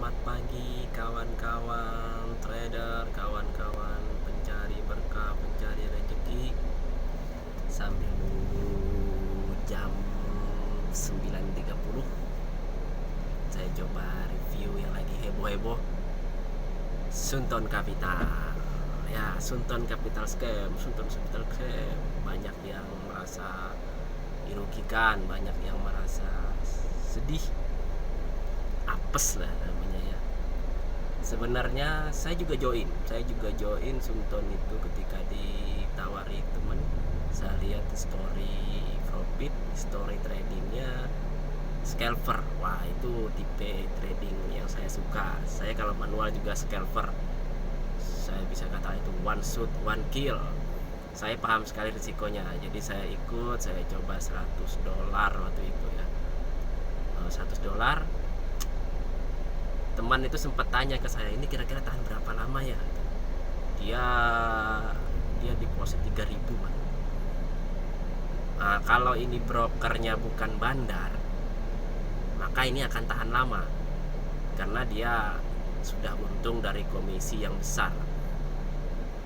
Selamat pagi kawan-kawan trader, kawan-kawan pencari berkah, pencari rezeki. Sambil nunggu jam 9.30, saya coba review yang lagi heboh-heboh, Sunton Capital. Ya, Sunton Capital scam. Banyak yang merasa dirugikan, banyak yang merasa sedih, apes lah namanya ya. Sebenarnya saya juga join Sunton itu ketika ditawari teman. Saya lihat story profit, story tradingnya scalper. Wah, itu tipe trading yang saya suka. Saya kalau manual juga scalper. Saya bisa katakan itu one shoot one kill. Saya paham sekali risikonya, jadi saya ikut. Saya coba $100 waktu itu ya. $100. Teman itu sempat tanya ke saya, ini kira-kira tahan berapa lama ya? Dia deposit 3.000. Nah, kalau ini brokernya bukan bandar, maka ini akan tahan lama, karena dia sudah untung dari komisi yang besar.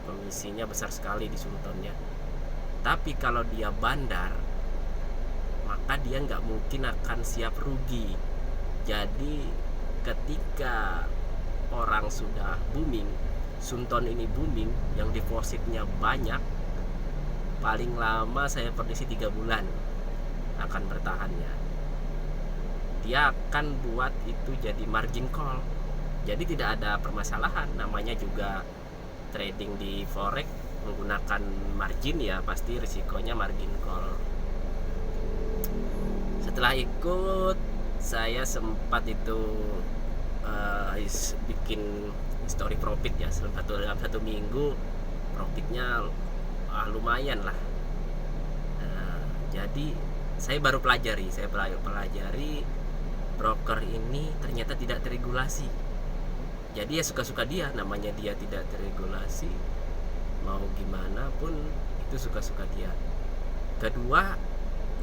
Komisinya besar sekali di Suntonnya. Tapi kalau dia bandar, maka dia nggak mungkin akan siap rugi. Jadi ketika orang sudah booming, Sunton ini booming, yang depositnya banyak, paling lama saya prediksi 3 bulan akan bertahannya. Dia akan buat itu jadi margin call. Jadi tidak ada permasalahan, namanya juga trading di forex menggunakan margin, ya pasti risikonya margin call. Setelah ikut, saya sempat itu bikin story profit ya. Dalam satu minggu profitnya lumayan lah. Jadi saya baru pelajari broker ini ternyata tidak teregulasi. Jadi ya suka-suka dia, namanya dia tidak teregulasi, mau gimana pun itu suka-suka dia. Kedua,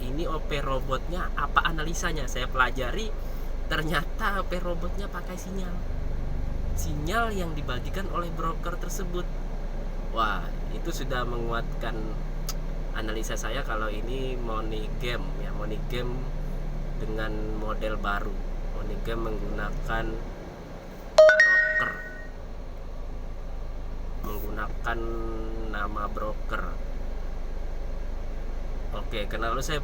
ini OP robotnya apa analisanya? Saya pelajari, ternyata OP robotnya pakai sinyal yang dibagikan oleh broker tersebut. Wah, itu sudah menguatkan analisa saya kalau ini money game dengan model baru. Money game menggunakan nama broker. Oke, karena lalu saya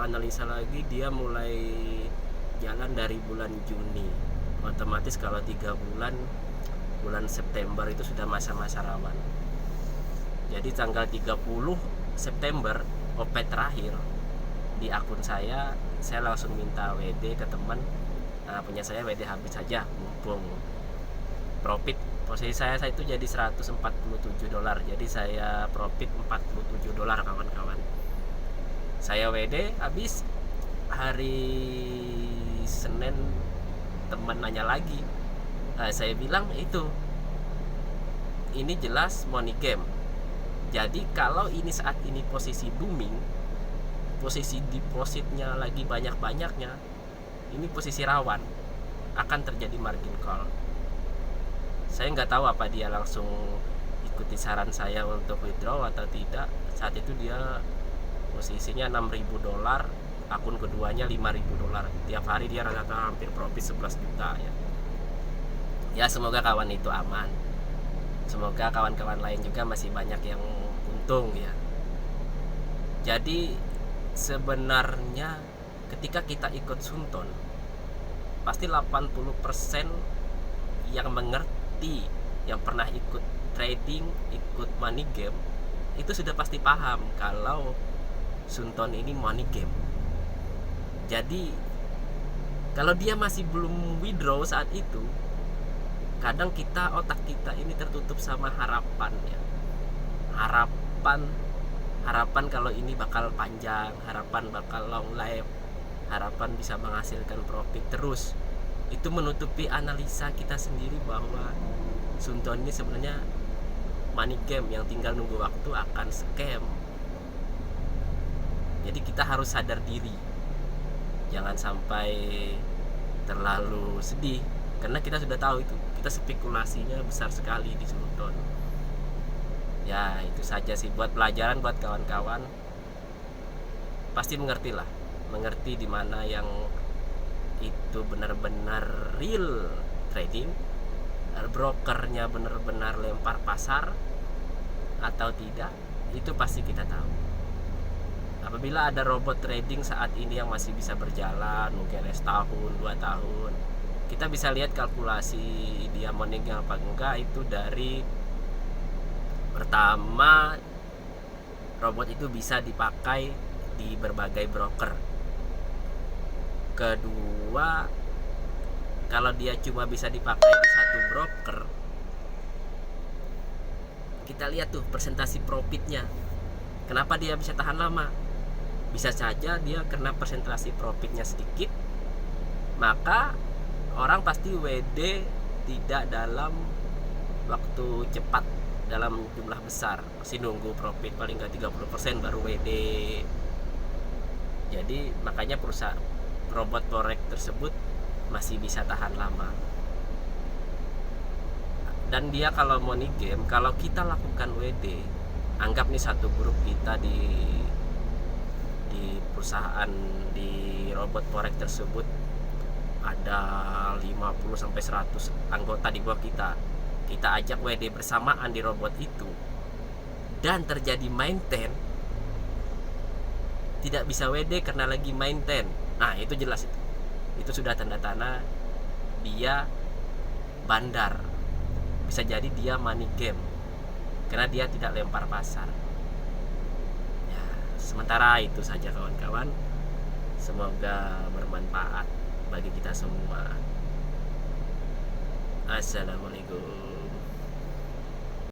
analisa lagi, dia mulai jalan dari bulan Juni. Otomatis kalau 3 bulan September itu sudah masa-masa rawan. Jadi tanggal 30 September OP terakhir di akun saya langsung minta WD ke teman. Punya saya WD habis saja, mumpung profit. Posisi saya itu jadi $147. Jadi saya profit $47, kawan-kawan. Saya WD habis. Hari Senin teman nanya lagi. Saya bilang ini jelas money game. Jadi kalau ini saat ini posisi booming, posisi depositnya lagi banyak-banyaknya, ini posisi rawan, akan terjadi margin call. Saya nggak tahu apa dia langsung ikuti saran saya untuk withdraw atau tidak. Saat itu dia posisinya $6.000, akun keduanya $5.000. Tiap hari dia rata-rata hampir profit 11 juta ya. Ya, semoga kawan itu aman. Semoga kawan-kawan lain juga masih banyak yang untung ya. Jadi sebenarnya ketika kita ikut Sunton, pasti 80% yang mengerti, yang pernah ikut trading, ikut money game, itu sudah pasti paham kalau Sunton ini money game. Jadi kalau dia masih belum withdraw saat itu, kadang otak kita ini tertutup sama harapan ya. Harapan kalau ini bakal panjang, harapan bakal long life, harapan bisa menghasilkan profit terus. Itu menutupi analisa kita sendiri bahwa Sunton ini sebenarnya money game yang tinggal nunggu waktu akan scam. Jadi kita harus sadar diri, jangan sampai terlalu sedih karena kita sudah tahu itu, kita spekulasinya besar sekali di Sultan. Ya itu saja sih buat pelajaran buat kawan-kawan, pasti mengerti di mana yang itu benar-benar real trading, brokernya benar-benar lempar pasar atau tidak, itu pasti kita tahu. Apabila ada robot trading saat ini yang masih bisa berjalan mungkin setahun 2 tahun, kita bisa lihat kalkulasi dia meninggal apa enggak itu dari pertama, robot itu bisa dipakai di berbagai broker. Kedua, kalau dia cuma bisa dipakai di satu broker, kita lihat tuh presentasi profitnya. Kenapa dia bisa tahan lama? Bisa saja dia karena presentasi profitnya sedikit, maka orang pasti WD tidak dalam waktu cepat dalam jumlah besar, masih nunggu profit paling nggak 30% baru WD. Jadi makanya perusahaan robot forex tersebut masih bisa tahan lama. Dan dia kalau money game, kalau kita lakukan WD, anggap nih satu grup kita di perusahaan di robot forex tersebut ada 50 sampai 100 anggota di bawah kita. Kita ajak WD bersamaan di robot itu dan terjadi maintain, tidak bisa WD karena lagi maintain. Nah itu jelas, itu sudah tanda-tanda dia bandar. Bisa jadi dia money game karena dia tidak lempar pasar. Ya, sementara itu saja kawan-kawan, semoga bermanfaat bagi kita semua. Assalamualaikum.